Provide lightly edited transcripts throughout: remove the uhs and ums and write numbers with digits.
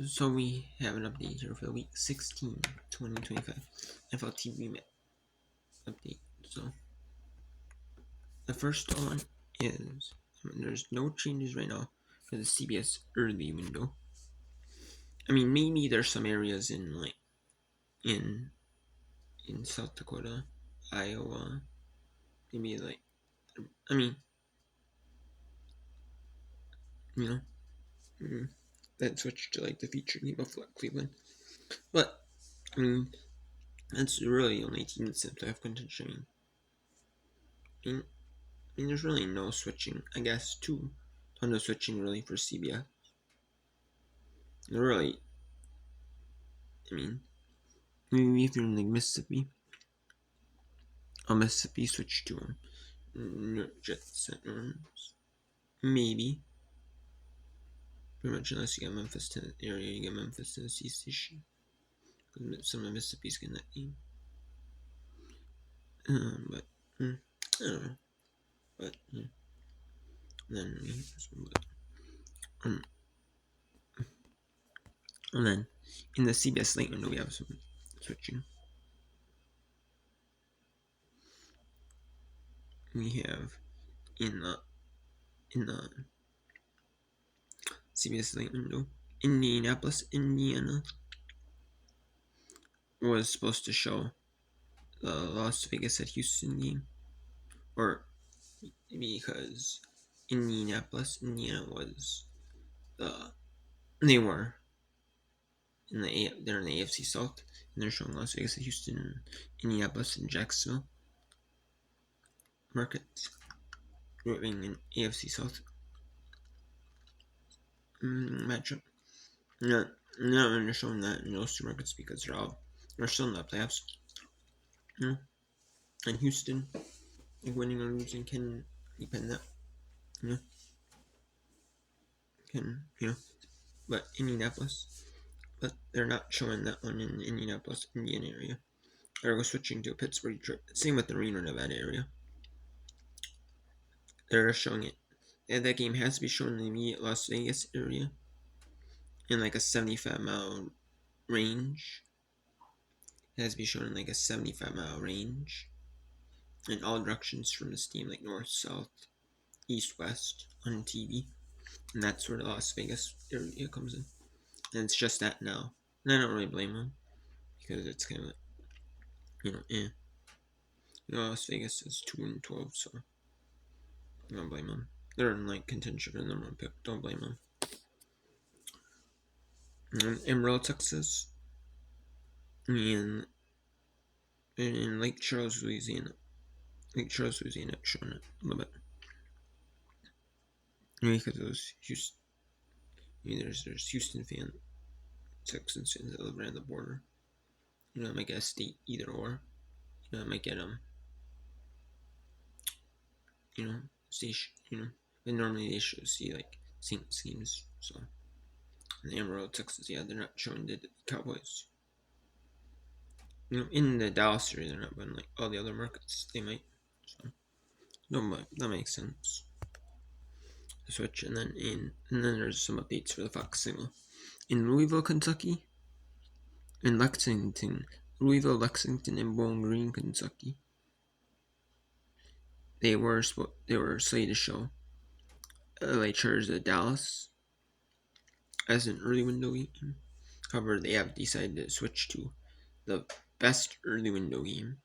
So we have an update here for week 16, 2025 NFL TV update. So the first one is there's no changes right now for the CBS early window. I mean, maybe there's some areas in in South Dakota, Iowa, maybe I mean, you know, that switched to the featured game of Cleveland. But I mean, that's really only teams that have contention. I mean, there's really no switching, I guess, ton of switching really for CBS. Really, I mean, maybe if you're in Mississippi, Mississippi switch to Jet Centers. Maybe. Pretty much unless you get Memphis area, you get Memphis, Tennessee station. Because some of Mississippi's getting that game. But, I don't know. But, then and then in the CBS late window, we have some switching. We have in the CBS late window, Indianapolis, Indiana was supposed to show the Las Vegas at Houston game, or because Indianapolis, Indiana was they were they're in the AFC South, and they're showing Las Vegas at Houston, Indianapolis, and Jacksonville markets, being an AFC South matchup. Not really showing that in those two markets because they're still in the playoffs. And Houston, winning or losing can depend that. But Indianapolis, but they're not showing that one in Indianapolis, Indiana area. They're switching to Pittsburgh. Same with the Reno, Nevada area. They're showing it. And that game has to be shown in the immediate Las Vegas area in a 75-mile range. It has to be shown in a 75-mile range in all directions from the steam, north, south, east, west on TV. And that's where the Las Vegas area comes in. And it's just that now. And I don't really blame them because it's kind of Las Vegas is 2-12, so I don't blame them. They're in contention for the number one pick. Don't blame them. Amarillo, Texas, and in Lake Charles, Louisiana. Lake Charles, Louisiana, showing it a little bit. Because those Houston, there's Houston fans, Texans fans that live around the border. I might get a state either or. I might get station. But normally they should see St. Schemes. So in Amarillo, Texas, yeah, they're not showing the Cowboys. In the Dallas area, they're not, but in all the other markets, they might. So no, but that makes sense. Switch, and then there's some updates for the Fox signal in Louisville, Kentucky, in Louisville, Lexington, and Bowling Green, Kentucky. They were slated to show LA Chargers at Dallas as an early window game. However, they have decided to switch to the best early window game,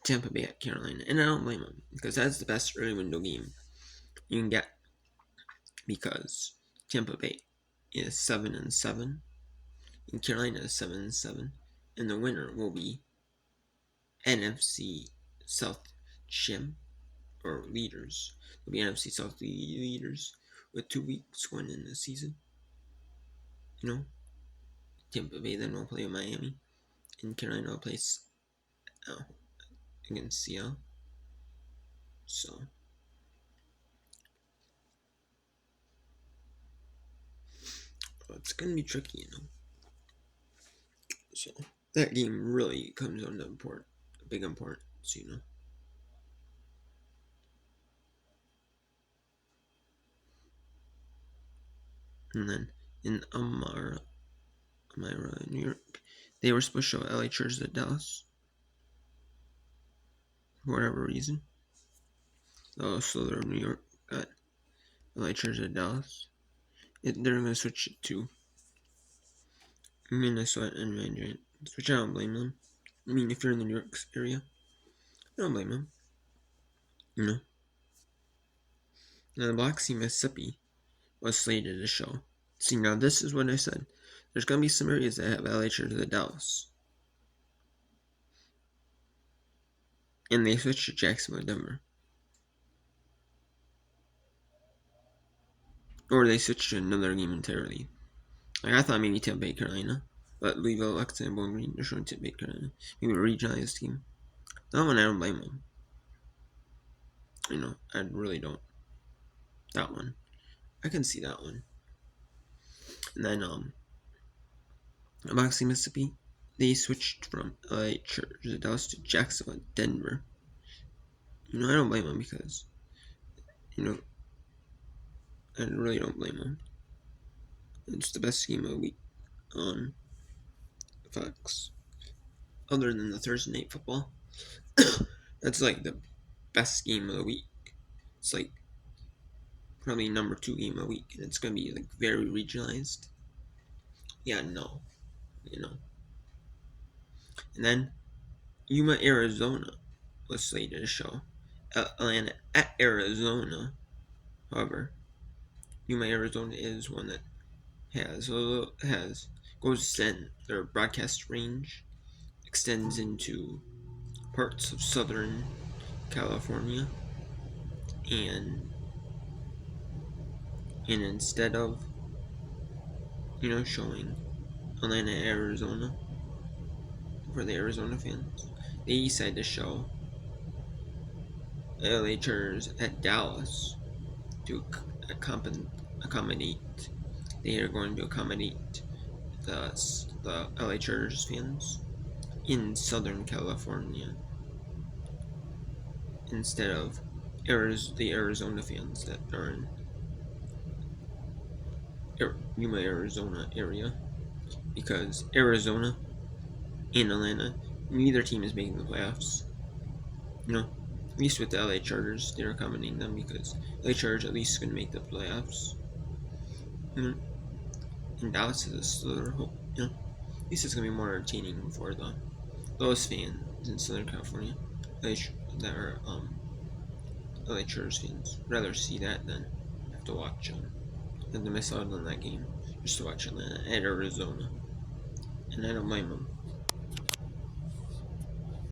Tampa Bay at Carolina, and I don't blame them because that's the best early window game you can get because Tampa Bay is 7-7 and Carolina is 7-7, and the winner will be NFC South champ or leaders. Will be NFC South leaders with 2 weeks going in the season. Tampa Bay then will play Miami, and Carolina will play against Seattle. So it's gonna be tricky, So that game really comes down to big importance, And then in Amara, Am I really New York? They were supposed to show LA Chargers at Dallas for whatever reason. Oh, so they're New York got LA Chargers at Dallas. They're going to switch it to Minnesota and Mandarin, which I don't blame them. I mean, if you're in the New York area, I don't blame them. You know. Now, the Black Sea, Mississippi was slated to show. See, now this is what I said. There's going to be some areas that have LA Chargers at Dallas. And they switched to Jacksonville, Denver. Or they switched to another game entirely. Like, I thought maybe Tampa Bay, Carolina. But Louisville, Alexa, and Bowling Green, they're showing Tampa Bay, Carolina. Maybe a regionalized team. That one, I don't blame them. You know, I really don't. That one. I can see that one. And then, Moxie, Mississippi, they switched from LA Chargers Dallas to Jacksonville, Denver. You know, I don't blame them because, you know, I really don't blame them. It's the best game of the week on Fox. Other than the Thursday night football. That's like the best game of the week. It's like probably number 2 game of the week, and it's gonna be like very regionalized. Yeah, no, you know. And then Yuma, Arizona was slated to show. Atlanta at Arizona. However, Yuma, Arizona is one that goes in their broadcast range extends into parts of Southern California, and instead of showing Atlanta, Arizona for the Arizona fans, they decided to show LA Chargers at Dallas to accommodate. They are going to accommodate the LA Chargers fans in Southern California instead of the Arizona fans that are in Yuma, Arizona area, because Arizona and Atlanta, neither team is making the playoffs. At least with the LA Chargers, they're accommodating them because LA Chargers at least going to make the playoffs. And Dallas is a slither hope. At least it's going to be more entertaining for those fans in Southern California that are LA Chargers fans. Rather see that than have to watch than to miss out on that game just to watch Atlanta at Arizona. And I don't blame them.